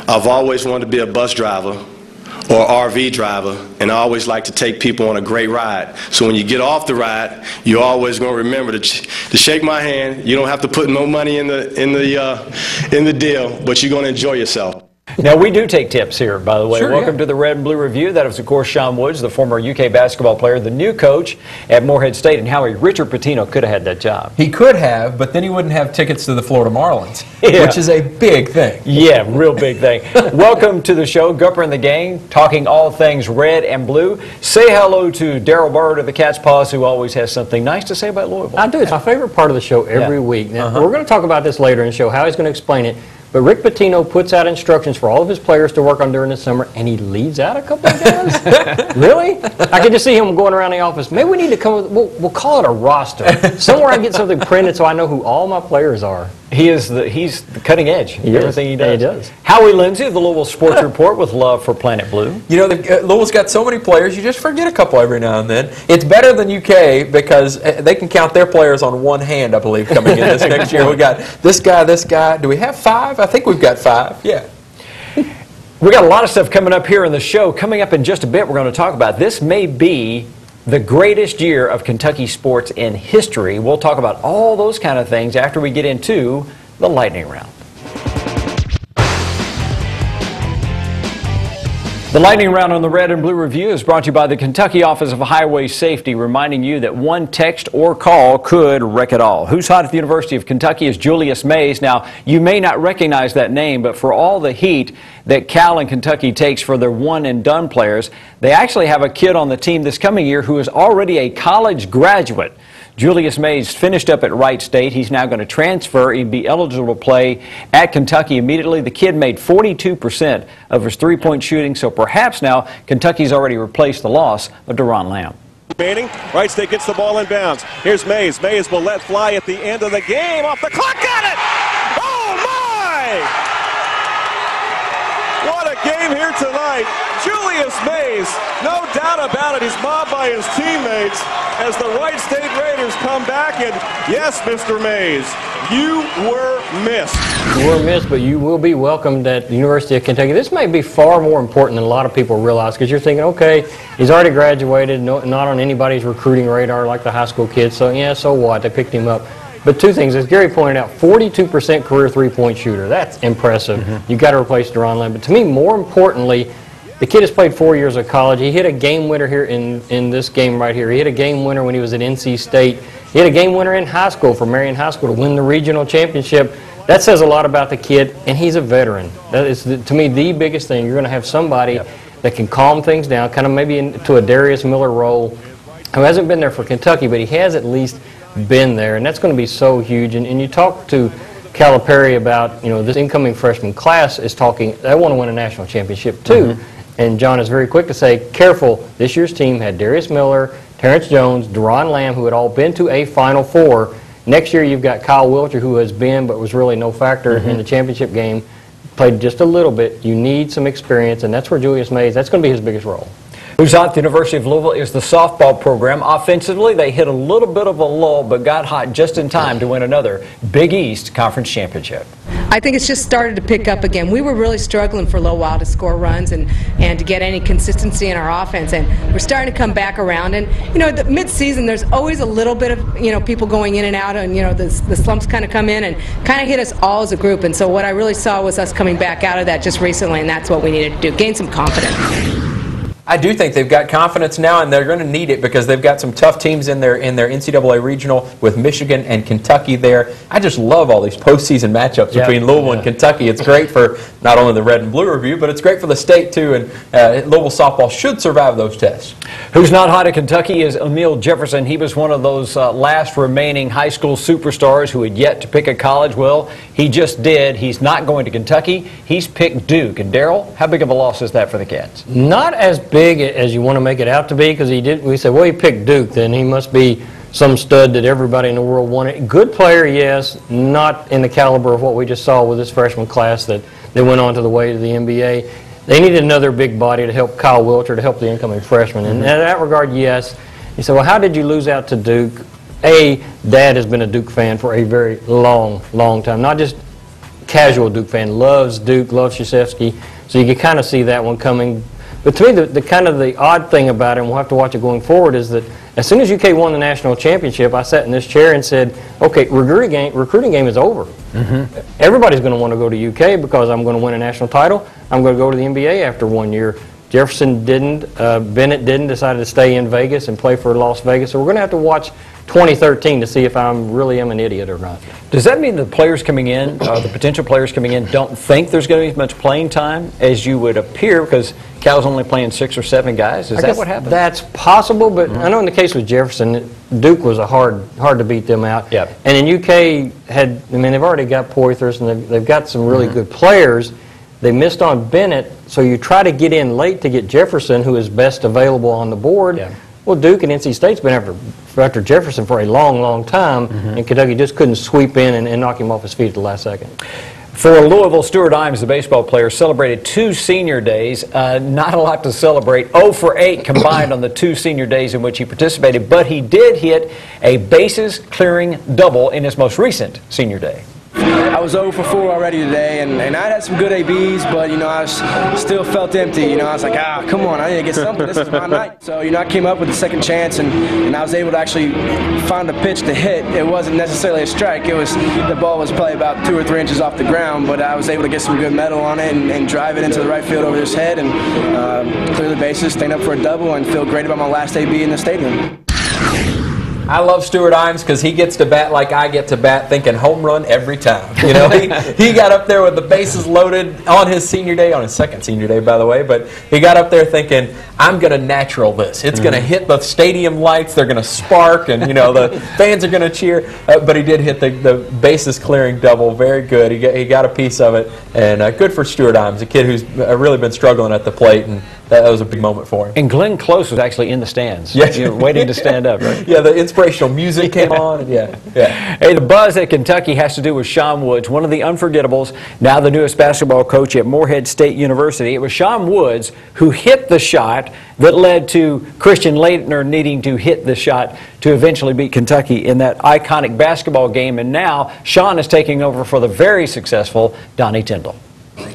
I've always wanted to be a bus driver or RV driver, and I always like to take people on a great ride. So when you get off the ride, you're always going to remember to shake my hand. You don't have to put no money in the deal, but you're going to enjoy yourself. Now, we do take tips here, by the way. Sure, Welcome to the Red and Blue Review. That is, of course, Sean Woods, the former UK basketball player, the new coach at Morehead State. And Howie, Richard Pitino could have had that job. He could have, but then he wouldn't have tickets to the Florida Marlins, Yeah. which is a big thing. Yeah, real big thing. Welcome to the show, Gupper and the gang, talking all things red and blue. Say hello to Daryl Bird of the Cat's Paws, who always has something nice to say about Louisville. I do. It's my favorite part of the show every week. Now, we're going to talk about this later in the show. Howie's going to explain it. But Rick Pitino puts out instructions for all of his players to work on during the summer, and he leaves out a couple of guys? Really? I can just see him going around the office. Maybe we need to come with, we'll call it a roster. Somewhere I get something printed so I know who all my players are. He's the cutting edge. Everything he does. He does. Howie Lindsay of the Louisville Sports Report with love for Planet Blue. You know, Louisville's got so many players, you just forget a couple every now and then. It's better than UK because they can count their players on one hand, I believe, coming in this next year. We got this guy. Do we have 5? I think we've got 5. Yeah. We got a lot of stuff coming up here in the show. Coming up in just a bit, we're going to talk about this may be the greatest year of Kentucky sports in history. We'll talk about all those kind of things after we get into the lightning round. The lightning round on the Red and Blue Review is brought to you by the Kentucky Office of Highway Safety, reminding you that one text or call could wreck it all. Who's hot at the University of Kentucky is Julius Mays. Now, you may not recognize that name, but for all the heat that Cal and Kentucky takes for their one-and-done players, they actually have a kid on the team this coming year who is already a college graduate. Julius Mays finished up at Wright State. He's now going to transfer and be eligible to play at Kentucky immediately. The kid made 42% of his three-point shooting, so perhaps now Kentucky's already replaced the loss of Deron Lamb. Wright State gets the ball in bounds. Here's Mays. Mays will let fly at the end of the game. Off the clock. Got it! Oh, my! What a game here tonight. Julius Mays, no doubt about it, he's mobbed by his teammates as the Wright State Raiders come back. And yes, Mr. Mays, you were missed. You were missed, but you will be welcomed at the University of Kentucky. This may be far more important than a lot of people realize, because you're thinking, okay, he's already graduated, not on anybody's recruiting radar like the high school kids, so yeah, so what? They picked him up. But two things, as Gary pointed out, 42% career three-point shooter. That's impressive. You've got to replace Deron Lamb. But to me, more importantly, the kid has played 4 years of college. He hit a game winner here in this game right here. He hit a game winner when he was at NC State. He hit a game winner in high school for Marion High School to win the regional championship. That says a lot about the kid, and he's a veteran. That is, to me, the biggest thing. You're going to have somebody that can calm things down, kind of maybe into a Darius Miller role, who hasn't been there for Kentucky, but he has at least been there, and that's going to be so huge. And you talk to Calipari about, you know, this incoming freshman class is talking, they want to win a national championship too. And John is very quick to say, careful, this year's team had Darius Miller, Terrence Jones, Deron Lamb, who had all been to a Final Four. Next year you've got Kyle Wilcher, who has been but was really no factor in the championship game, played just a little bit. You need some experience, and that's where Julius Mays, that's going to be his biggest role. Who's hot at the University of Louisville is the softball program. Offensively, they hit a little bit of a lull, but got hot just in time to win another Big East Conference championship. I think it's just started to pick up again. We were really struggling for a little while to score runs and to get any consistency in our offense, and we're starting to come back around. And, you know, the mid-season, there's always a little bit of, you know, people going in and out, and, you know, the slumps kind of come in and kind of hit us all as a group. And so what I really saw was us coming back out of that just recently, and that's what we needed to do, gain some confidence. I do think they've got confidence now, and they're going to need it because they've got some tough teams in their NCAA regional with Michigan and Kentucky there. I just love all these postseason matchups between Louisville and Kentucky. It's great for not only the Red and Blue Review, but it's great for the state too, and Louisville softball should survive those tests. Who's not hot at Kentucky is O'Neal Jefferson. He was one of those last remaining high school superstars who had yet to pick a college. Well, he just did. He's not going to Kentucky. He's picked Duke. And Daryl, how big of a loss is that for the Cats? Not as big as you want to make it out to be, because we said, well, he picked Duke, then he must be some stud that everybody in the world wanted. Good player, yes, not in the caliber of what we just saw with this freshman class that went on to the way to the NBA. They needed another big body to help Kyle Wilcher, to help the incoming freshman. And in that regard, yes. You said, well, how did you lose out to Duke? Dad has been a Duke fan for a very long, long time. Not just casual Duke fan loves Duke, loves Krzyzewski, so you can kind of see that one coming. But to me, the kind of the odd thing about it, and we'll have to watch it going forward, is that as soon as UK won the national championship, I sat in this chair and said, okay, recruiting game is over. Everybody's going to want to go to UK because I'm going to win a national title. I'm going to go to the NBA after 1 year. Jefferson didn't, Bennett didn't, decided to stay in Vegas and play for Las Vegas. So we're going to have to watch 2013 to see if I really am an idiot or not. Does that mean the players coming in, the potential players coming in, don't think there's going to be as much playing time as you would appear because Cal's only playing 6 or 7 guys? Is that what happened? That's possible, but I know in the case with Jefferson, Duke was a hard to beat them out. Yep. And in UK, they've already got Poythress and they've got some really good players. They missed on Bennett, so you try to get in late to get Jefferson, who is best available on the board. Yeah. Well, Duke and NC State's been after Jefferson for a long, long time, and Kentucky just couldn't sweep in and knock him off his feet at the last second. For Louisville, Stuart Imes, the baseball player, celebrated 2 senior days. Not a lot to celebrate. 0 for 8 combined on the 2 senior days in which he participated, but he did hit a bases-clearing double in his most recent senior day. I was 0 for 4 already today, and I had some good ABs, but, I still felt empty. I was like, come on, I need to get something. This is my night. So, I came up with a second chance, and I was able to actually find a pitch to hit. It wasn't necessarily a strike. It was, the ball was probably about 2 or 3 inches off the ground, but I was able to get some good metal on it and drive it into the right field over his head and clear the bases, stand up for a double, and feel great about my last AB in the stadium. I love Stuart Imes because he gets to bat like I get to bat, thinking home run every time. He got up there with the bases loaded on his senior day, on his second senior day, by the way, but he got up there thinking, I'm going to natural this. It's going to hit the stadium lights. They're going to spark, and, the fans are going to cheer. But he did hit the bases clearing double. Very good. He got a piece of it, and good for Stuart Imes, a kid who's really been struggling at the plate, and that was a big moment for him. And Glenn Close was actually in the stands, yes. Waiting to stand up, right? Yeah, the inspirational music came on. Yeah. Hey, the buzz at Kentucky has to do with Sean Woods, one of the unforgettables, now the newest basketball coach at Morehead State University. It was Sean Woods who hit the shot that led to Christian Laettner needing to hit the shot to eventually beat Kentucky in that iconic basketball game. And now Sean is taking over for the very successful Donnie Tyndall.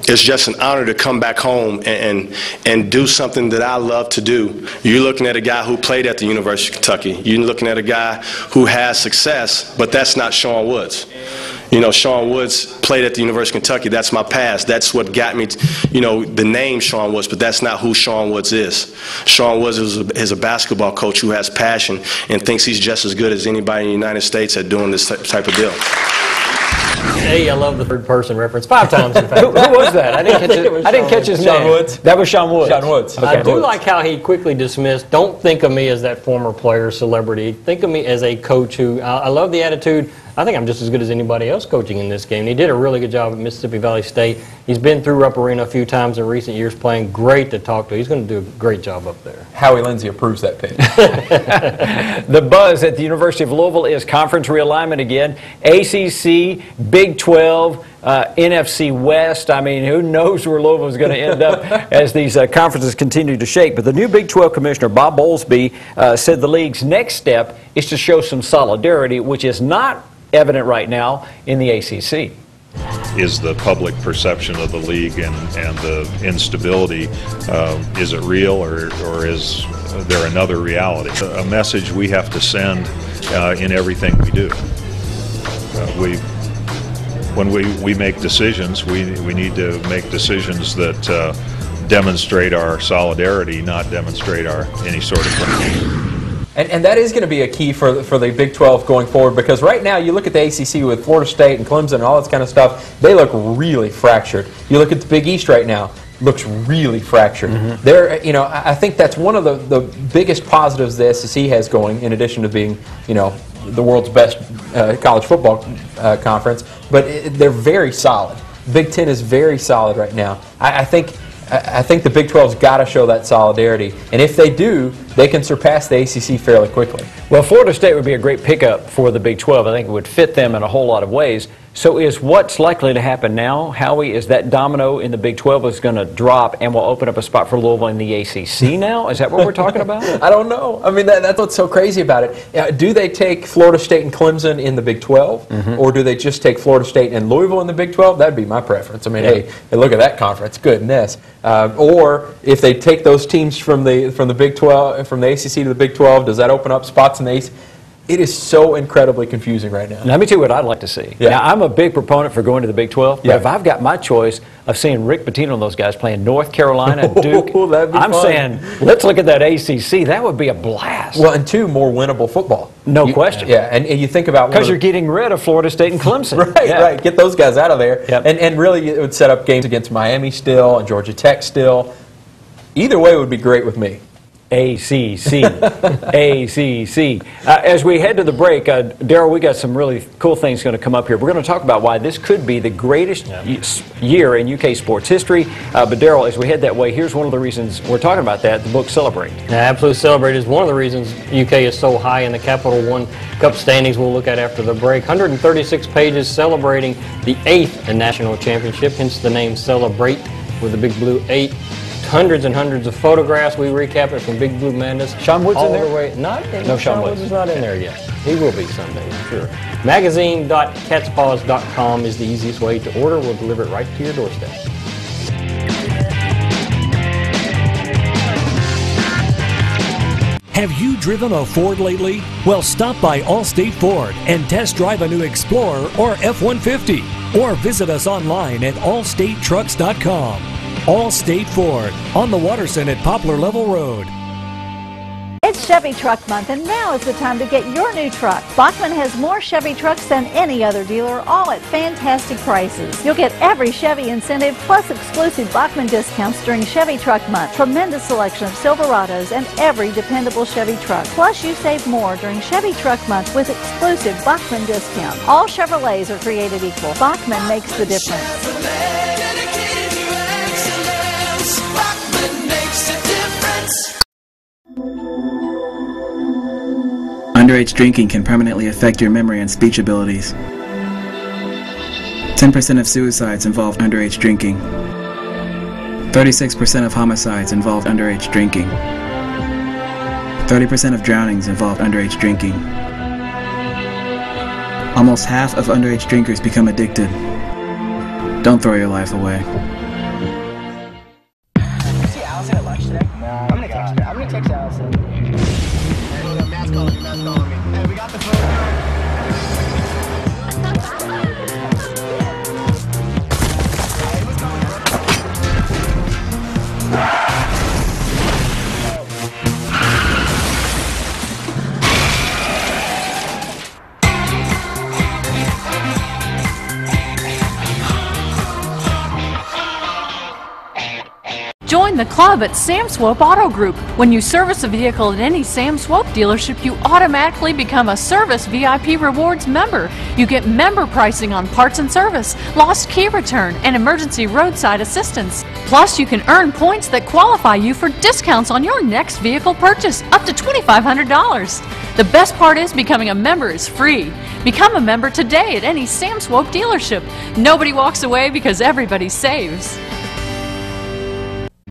It's just an honor to come back home and do something that I love to do. You're looking at a guy who played at the University of Kentucky. You're looking at a guy who has success, but that's not Sean Woods. Sean Woods played at the University of Kentucky. That's my past. That's what got me, the name Sean Woods, but that's not who Sean Woods is. Sean Woods is a basketball coach who has passion and thinks he's just as good as anybody in the United States at doing this type of deal. Hey, I love the third-person reference. 5 times, in fact. Who was that? I didn't catch his name. Sean Woods. That was Sean Woods. Sean Woods. Okay. I do like how he quickly dismissed, don't think of me as that former player, celebrity. Think of me as a coach who, I love the attitude. I think I'm just as good as anybody else coaching in this game. And he did a really good job at Mississippi Valley State. He's been through Rupp Arena a few times in recent years playing. Great to talk to. He's going to do a great job up there. Howie Lindsay approves that pitch. The buzz at the University of Louisville is conference realignment again. ACC, Big 12, NFC West. I mean, who knows where Louisville is going to end up as these conferences continue to shake. But the new Big 12 commissioner, Bob Bowlesby, said the league's next step is to show some solidarity, which is not evident right now in the ACC. Is the public perception of the league and the instability, is it real or is there another reality? A message we have to send in everything we do. When we make decisions, we need to make decisions that demonstrate our solidarity, not demonstrate any sort of And that is going to be a key for the Big 12 going forward, because right now you look at the ACC with Florida State and Clemson and all this kind of stuff, they look really fractured. You look at the Big East right now, looks really fractured. I think that's one of the biggest positives the SEC has going, in addition to being, the world's best college football conference, but they're very solid. Big Ten is very solid right now. I think the Big 12's got to show that solidarity, and if they do, they can surpass the ACC fairly quickly. Well, Florida State would be a great pickup for the Big 12. I think it would fit them in a whole lot of ways. So is what's likely to happen now, Howie, is that domino in the Big 12 is going to drop and will open up a spot for Louisville in the ACC now? Is that what we're talking about? I don't know. I mean, that's what's so crazy about it. Do they take Florida State and Clemson in the Big 12, or do they just take Florida State and Louisville in the Big 12? That'd be my preference. I mean, hey, look at that conference. Goodness. Or if they take those teams from the Big 12, from the ACC to the Big 12, does that open up spots in the ACC? It is so incredibly confusing right now. Let me tell you what I'd like to see. Yeah. Now, I'm a big proponent for going to the Big 12, but if I've got my choice of seeing Rick Pitino and those guys playing North Carolina, Duke, I'm saying, let's look at that ACC. That would be a blast. Well, and two, more winnable football. No question. Yeah, and you think about... Because you're getting rid of Florida State and Clemson. Right. Get those guys out of there. Yep. And really, it would set up games against Miami still and Georgia Tech still. Either way would be great with me. ACC. ACC. As we head to the break, Darryl, we got some really cool things going to come up here. We're going to talk about why this could be the greatest year in UK sports history. But Darryl, as we head that way, here's one of the reasons we're talking about that, the book Celebrate. Yeah, absolutely. Celebrate is one of the reasons UK is so high in the Capital One Cup standings we'll look at after the break. 136 pages celebrating the 8th national championship, hence the name Celebrate with the big blue 8. Hundreds and hundreds of photographs. We recap it from Big Blue Madness. Sean Woods in there? No, Sean Woods is not in there yet. He will be someday, I'm sure. Magazine.catspaws.com is the easiest way to order. We'll deliver it right to your doorstep. Have you driven a Ford lately? Well, stop by Allstate Ford and test drive a new Explorer or F-150. Or visit us online at allstatetrucks.com. Allstate Ford, on the Watterson at Poplar Level Road. It's Chevy Truck Month, and now is the time to get your new truck. Bachman has more Chevy trucks than any other dealer, all at fantastic prices. You'll get every Chevy incentive plus exclusive Bachman discounts during Chevy Truck Month. Tremendous selection of Silverados and every dependable Chevy truck. Plus, you save more during Chevy Truck Month with exclusive Bachman discounts. All Chevrolets are created equal. Bachman makes the difference. Underage drinking can permanently affect your memory and speech abilities. 10% of suicides involve underage drinking. 36% of homicides involve underage drinking. 30% of drownings involve underage drinking. Almost half of underage drinkers become addicted. Don't throw your life away. See Allison at lunch today? No. I'm gonna text Allison. Matt's calling me. Hey, we got the phone. Join the club at Sam Swope Auto Group. When you service a vehicle at any Sam Swope dealership, you automatically become a Service VIP Rewards member. You get member pricing on parts and service, lost key return, and emergency roadside assistance. Plus, you can earn points that qualify you for discounts on your next vehicle purchase, up to $2,500. The best part is becoming a member is free. Become a member today at any Sam Swope dealership. Nobody walks away because everybody saves.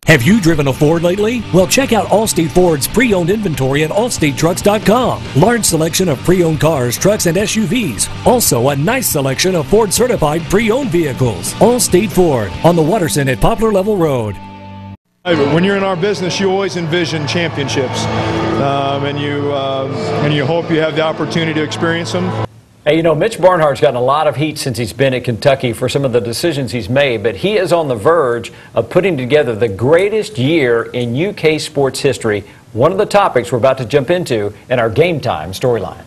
Have you driven a Ford lately? Well, check out Allstate Ford's pre-owned inventory at allstatetrucks.com. Large selection of pre-owned cars, trucks, and SUVs. Also, a nice selection of Ford-certified pre-owned vehicles. Allstate Ford, on the Watterson at Poplar Level Road. When you're in our business, you always envision championships, and you hope you have the opportunity to experience them. Hey, you know, Mitch Barnhart's gotten a lot of heat since he's been at Kentucky for some of the decisions he's made, but he is on the verge of putting together the greatest year in UK sports history, one of the topics we're about to jump into in our Game Time storylines.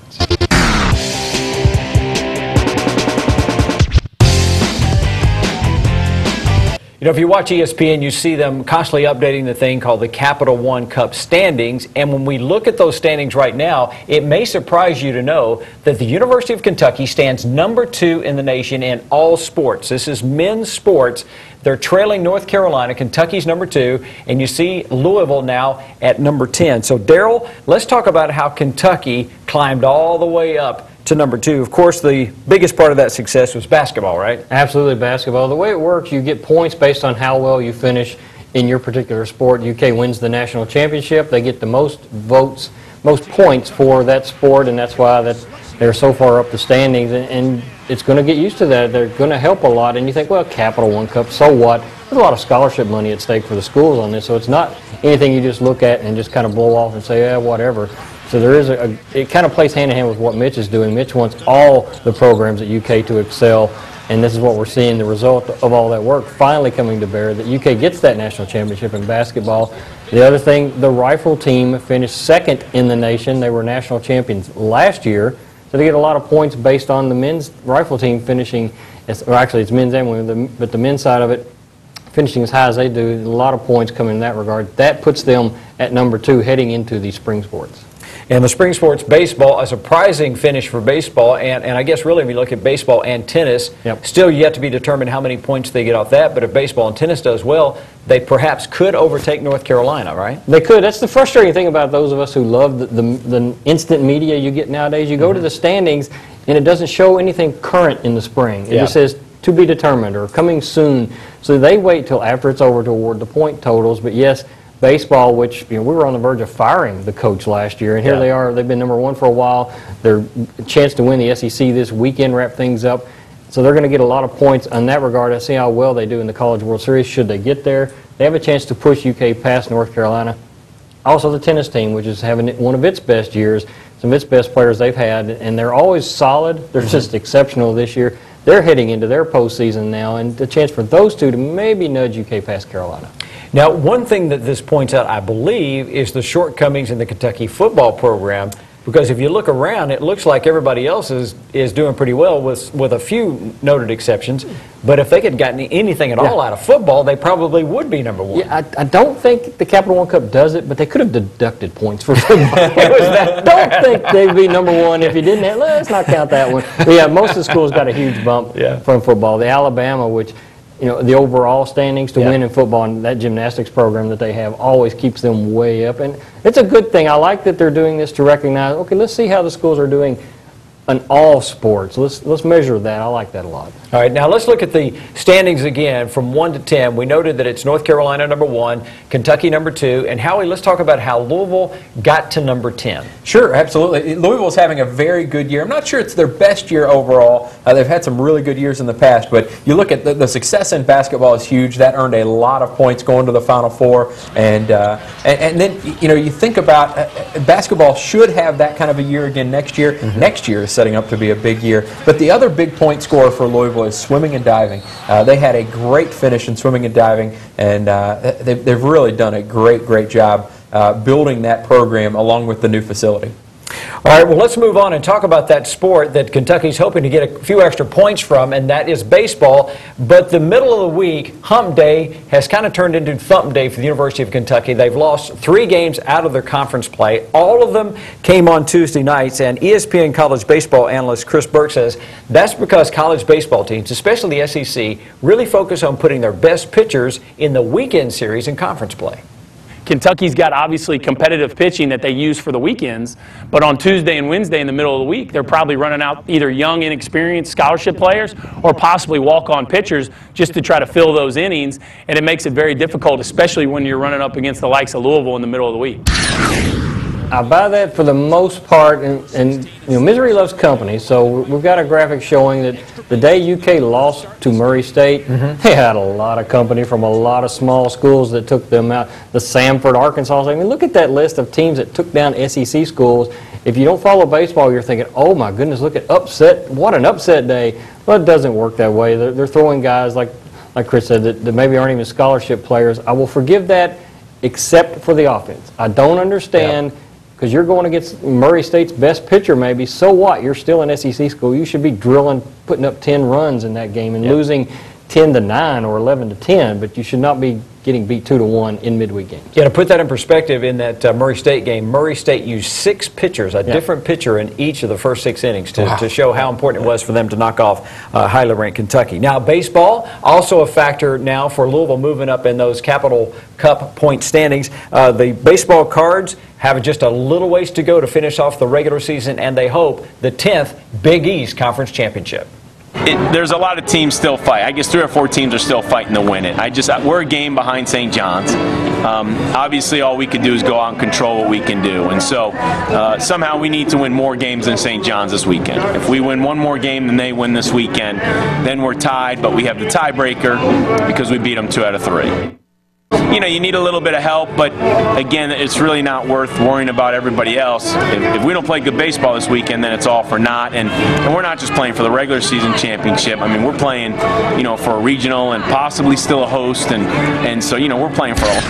You know, if you watch ESPN, you see them constantly updating the thing called the Capital One Cup standings. And when we look at those standings right now, it may surprise you to know that the University of Kentucky stands number 2 in the nation in all sports. This is men's sports. They're trailing North Carolina. Kentucky's number 2. And you see Louisville now at number 10. So, Darryl, let's talk about how Kentucky climbed all the way up to number 2. Of course, the biggest part of that success was basketball, right? Absolutely, basketball. The way it works, you get points based on how well you finish in your particular sport. UK wins the national championship. They get the most votes, most points for that sport, and that's why they're so far up the standings. And it's going to get used to that. They're going to help a lot. And you think, well, Capital One Cup, so what? There's a lot of scholarship money at stake for the schools on this, so it's not anything you just look at and just kind of blow off and say, yeah, whatever. So there is it kind of plays hand in hand with what Mitch is doing. Mitch wants all the programs at UK to excel, and this is what we're seeing, the result of all that work finally coming to bear, that UK gets that national championship in basketball. The other thing, the rifle team finished second in the nation. They were national champions last year, so they get a lot of points based on the men's rifle team finishing, or actually it's men's and women, but the men's side of it, finishing as high as they do, a lot of points come in that regard. That puts them at number 2 heading into the spring sports. And the spring sports, baseball, a surprising finish for baseball, and I guess really if you look at baseball and tennis, still yet to be determined how many points they get off that, but if baseball and tennis does well, they perhaps could overtake North Carolina, right? They could. That's the frustrating thing about those of us who love the instant media you get nowadays. You go to the standings, and it doesn't show anything current in the spring. It just says to be determined or coming soon. So they wait till after it's over to award the point totals, but yes, baseball, which we were on the verge of firing the coach last year, and here they are. They've been number 1 for a while. Their chance to win the SEC this weekend, wrap things up. So they're going to get a lot of points in that regard. I see how well they do in the College World Series. Should they get there, they have a chance to push UK past North Carolina. Also the tennis team, which is having one of its best years, some of its best players they've had, and they're always solid. They're just exceptional this year. They're heading into their postseason now, and the chance for those two to maybe nudge UK past Carolina. Now, one thing that this points out, I believe, is the shortcomings in the Kentucky football program, because if you look around, it looks like everybody else is doing pretty well with a few noted exceptions, but if they could gotten anything at all out of football, they probably would be number 1. Yeah, I don't think the Capital One Cup does it, but they could have deducted points for football. Don't think they'd be number 1 if you didn't have, let's not count that one. But yeah, most of the schools got a huge bump from football. The Alabama, which the overall standings to win in football, and that gymnastics program that they have always keeps them way up. And it's a good thing. I like that they're doing this to recognize, okay, let's see how the schools are doing in all sports. Let's measure that. I like that a lot. All right, now let's look at the standings again from 1 to 10. We noted that it's North Carolina number 1, Kentucky number 2, and Howie, let's talk about how Louisville got to number 10. Sure, absolutely. Louisville's having a very good year. I'm not sure it's their best year overall. They've had some really good years in the past, but you look at the success in basketball is huge. That earned a lot of points going to the Final Four, and then you think about basketball should have that kind of a year again next year. Next year is setting up to be a big year. But the other big point scorer for Louisville is swimming and diving. They had a great finish in swimming and diving, and they've really done a great job building that program along with the new facility. All right, well, let's move on and talk about that sport that Kentucky's hoping to get a few extra points from, and that is baseball. But the middle of the week, Hump Day, has kind of turned into Thump Day for the University of Kentucky. They've lost 3 games out of their conference play. All of them came on Tuesday nights, and ESPN college baseball analyst Chris Burke says that's because college baseball teams, especially the SEC, really focus on putting their best pitchers in the weekend series in conference play. Kentucky's got obviously competitive pitching that they use for the weekends, but on Tuesday and Wednesday in the middle of the week, they're probably running out either young, inexperienced scholarship players or possibly walk-on pitchers just to try to fill those innings, and it makes it very difficult, especially when you're running up against the likes of Louisville in the middle of the week. I buy that for the most part, and misery loves company, so we've got a graphic showing that the day UK lost to Murray State, they had a lot of company from a lot of small schools that took them out. The Samford, Arkansas, I mean, look at that list of teams that took down SEC schools. If you don't follow baseball, you're thinking, oh my goodness, look at upset, what an upset day. Well, it doesn't work that way. They're throwing guys, like Chris said, that maybe aren't even scholarship players. I will forgive that except for the offense. I don't understand. Because you're going against Murray State's best pitcher maybe, so what? You're still an SEC school. You should be drilling, putting up 10 runs in that game and losing 10-9 or 11-10, but you should not be getting beat 2-1 in midweek games. Yeah, to put that in perspective, in that Murray State game, Murray State used 6 pitchers, a different pitcher in each of the first 6 innings to show how important it was for them to knock off highly ranked Kentucky. Now, baseball, also a factor now for Louisville moving up in those Capital Cup point standings. The baseball Cards have just a little ways to go to finish off the regular season, and they hope the 10th Big East Conference Championship. There's a lot of teams still fight. I guess 3 or 4 teams are still fighting to win it. We're a game behind St. John's. Obviously, all we can do is go out and control what we can do. And so somehow we need to win more games than St. John's this weekend. If we win one more game than they win this weekend, then we're tied, but we have the tiebreaker because we beat them 2 out of 3. You know, you need a little bit of help, but again, it's really not worth worrying about everybody else. If we don't play good baseball this weekend, then it's all for naught. And we're not just playing for the regular season championship. I mean, we're playing, you know, for a regional and possibly still a host. And so, you know, we're playing for all.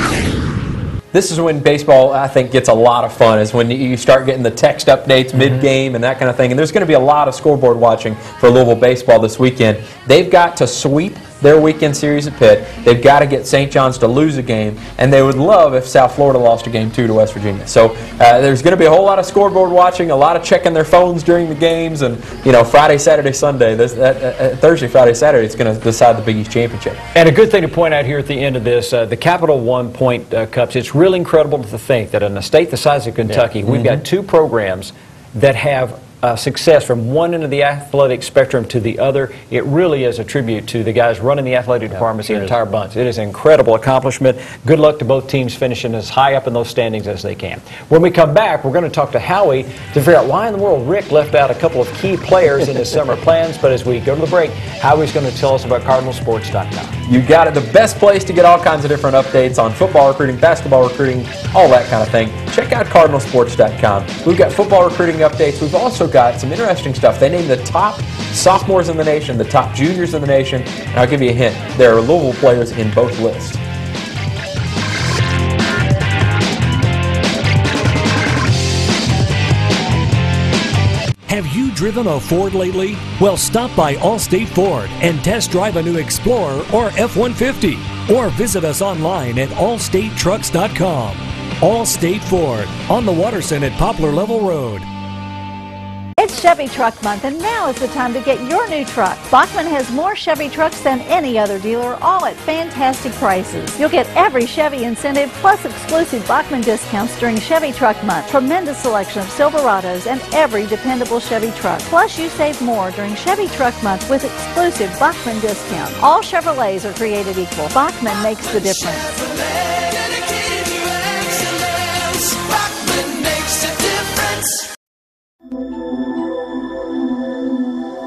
This is when baseball, I think, gets a lot of fun, is when you start getting the text updates mid-game and that kind of thing. And there's going to be a lot of scoreboard watching for Louisville baseball this weekend. They've got to sweep their weekend series at Pitt. They've got to get St. John's to lose a game, and they would love if South Florida lost a game 2 to West Virginia. So there's going to be a whole lot of scoreboard watching, a lot of checking their phones during the games, and you know, Friday, Saturday, Sunday, Thursday, Friday, Saturday, it's going to decide the Big East championship. And a good thing to point out here at the end of this, the Capital One Point Cups. It's really incredible to think that in a state the size of Kentucky, we've got 2 programs that have success from one end of the athletic spectrum to the other. It really is a tribute to the guys running the athletic departments, the entire bunch. It is an incredible accomplishment. Good luck to both teams finishing as high up in those standings as they can. When we come back, we're going to talk to Howie to figure out why in the world Rick left out a couple of key players in his summer plans. But as we go to the break, Howie's going to tell us about CardinalSports.com. You got it. The best place to get all kinds of different updates on football recruiting, basketball recruiting, all that kind of thing. Check out CardinalSports.com. We've got football recruiting updates. We've also got some interesting stuff. They named the top sophomores in the nation, the top juniors in the nation, and I'll give you a hint. There are Louisville players in both lists. Have you driven a Ford lately? Well, stop by Allstate Ford and test drive a new Explorer or F-150. Or visit us online at allstatetrucks.com. Allstate Ford, on the Waterson at Poplar Level Road. It's Chevy Truck Month, and now is the time to get your new truck. Bachman has more Chevy trucks than any other dealer, all at fantastic prices. You'll get every Chevy incentive plus exclusive Bachman discounts during Chevy Truck Month. Tremendous selection of Silverados and every dependable Chevy truck. Plus, you save more during Chevy Truck Month with exclusive Bachman discounts. All Chevrolets are created equal. Bachman makes the difference.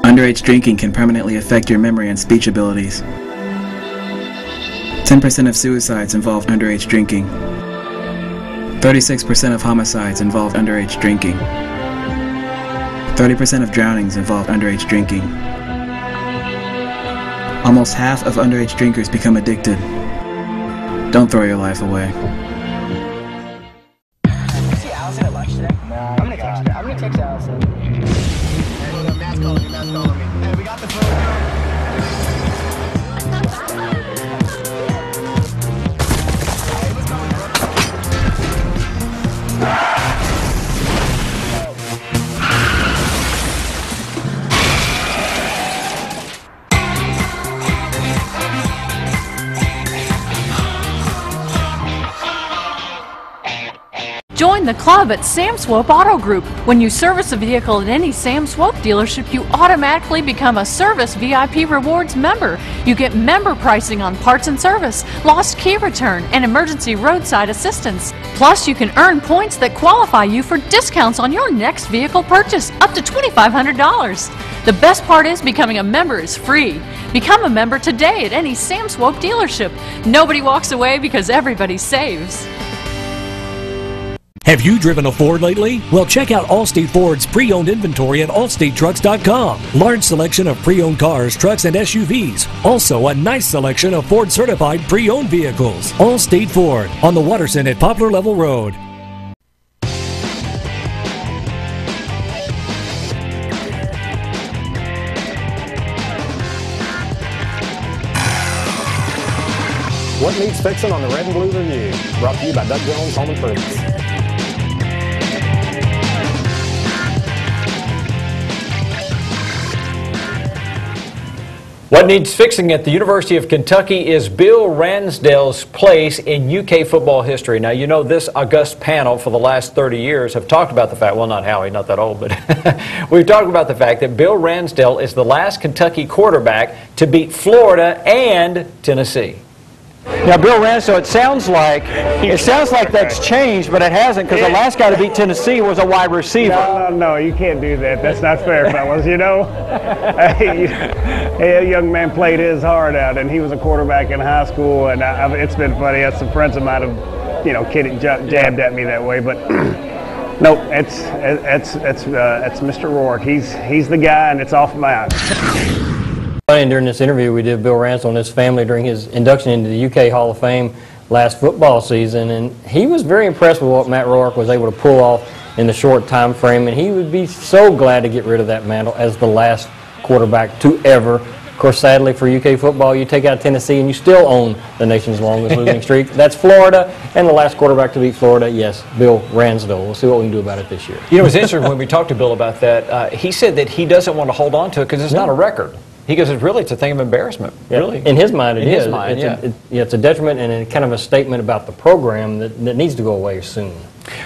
Underage drinking can permanently affect your memory and speech abilities. 10% of suicides involve underage drinking. 36% of homicides involve underage drinking. 30% of drownings involve underage drinking. Almost half of underage drinkers become addicted. Don't throw your life away. See Allison at lunch today? No. I'm gonna text her. I'm gonna text Allison. Matt's calling me. Hey, we got the phone. Join the club at Sam Swope Auto Group. When you service a vehicle at any Sam Swope dealership, you automatically become a Service VIP Rewards member. You get member pricing on parts and service, lost key return, and emergency roadside assistance. Plus, you can earn points that qualify you for discounts on your next vehicle purchase, up to $2,500. The best part is becoming a member is free. Become a member today at any Sam Swope dealership. Nobody walks away because everybody saves. Have you driven a Ford lately? Well, check out Allstate Ford's pre-owned inventory at allstatetrucks.com. Large selection of pre-owned cars, trucks, and SUVs. Also, a nice selection of Ford-certified pre-owned vehicles. Allstate Ford, on the Waterson at Poplar Level Road. What needs fixing on the Red and Blue Review? Brought to you by Doug Jones Home Improvements. What needs fixing at the University of Kentucky is Bill Ransdell's place in UK football history. Now, you know, this august panel for the last 30 years have talked about the fact, well, not Howie, not that old, but we've talked about the fact that Bill Ransdell is the last Kentucky quarterback to beat Florida and Tennessee. Now, Bill Ransdell, it sounds like that's changed, but it hasn't, because the last guy to beat Tennessee was a wide receiver. No, you can't do that. That's not fair, fellas. You know, a young man played his heart out, and he was a quarterback in high school, and it's been funny. Some friends of mine have, jabbed at me that way, but no, it's Mr. Rourke. He's the guy, and it's off mine. And during this interview we did Bill Ransdell and his family during his induction into the UK Hall of Fame last football season, and he was very impressed with what Matt Rourke was able to pull off in the short time frame, and he would be so glad to get rid of that mantle as the last quarterback to ever. Of course, sadly for UK football, you take out Tennessee and you still own the nation's longest losing streak. That's Florida, and the last quarterback to beat Florida, yes, Bill Ransdell. We'll see what we can do about it this year. You know, it's interesting when we talked to Bill about that, he said that he doesn't want to hold on to it because it's not a record. He goes, it's a thing of embarrassment, really. In his mind, it is. In his mind, it's a detriment and kind of a statement about the program that needs to go away soon.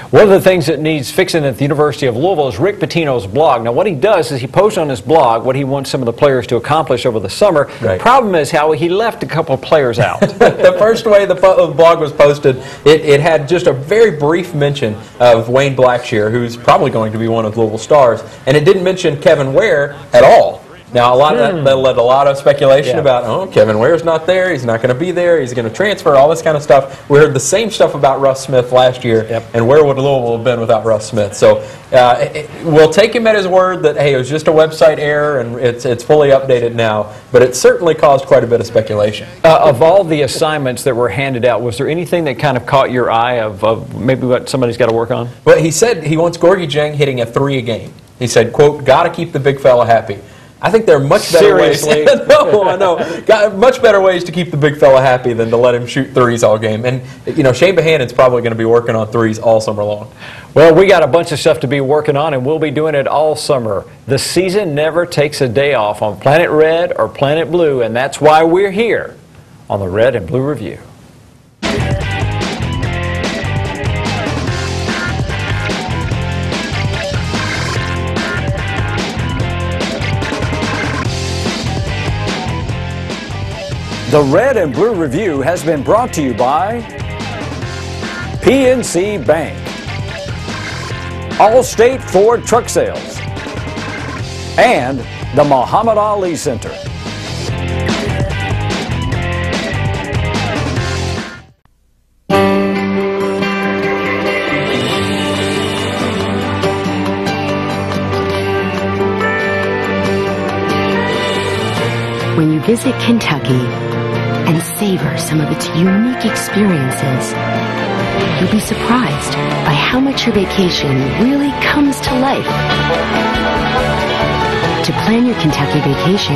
One of the things that needs fixing at the University of Louisville is Rick Pitino's blog. Now, what he does is he posts on his blog what he wants some of the players to accomplish over the summer. Right. The problem is how he left a couple of players out. The first way the blog was posted, it had just a very brief mention of Wayne Blackshear, who's probably going to be one of Louisville stars, and it didn't mention Kevin Ware at all. Now, a lot of that led a lot of speculation about, Kevin Ware's not there, he's not going to be there, he's going to transfer, all this kind of stuff. We heard the same stuff about Russ Smith last year, and where would Louisville have been without Russ Smith? So we'll take him at his word that, hey, it was just a website error, and it's fully updated now, but it certainly caused quite a bit of speculation. Of all the assignments that were handed out, was there anything that kind of caught your eye of maybe what somebody's got to work on? Well, he said he wants Gorgie Jang hitting a 3 a game. He said, quote, got to keep the big fella happy. I think there are much better ways. No, I know. Got much better ways to keep the big fella happy than to let him shoot threes all game. And Shane Bohannon's probably going to be working on threes all summer long. Well, we got a bunch of stuff to be working on, and we'll be doing it all summer. The season never takes a day off on Planet Red or Planet Blue, and that's why we're here on the Red and Blue Review. The Red and Blue Review has been brought to you by PNC Bank, Allstate Ford Truck Sales, and the Muhammad Ali Center. When you visit Kentucky and savor some of its unique experiences, you'll be surprised by how much your vacation really comes to life. To plan your Kentucky vacation,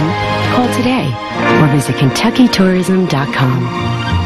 call today or visit KentuckyTourism.com.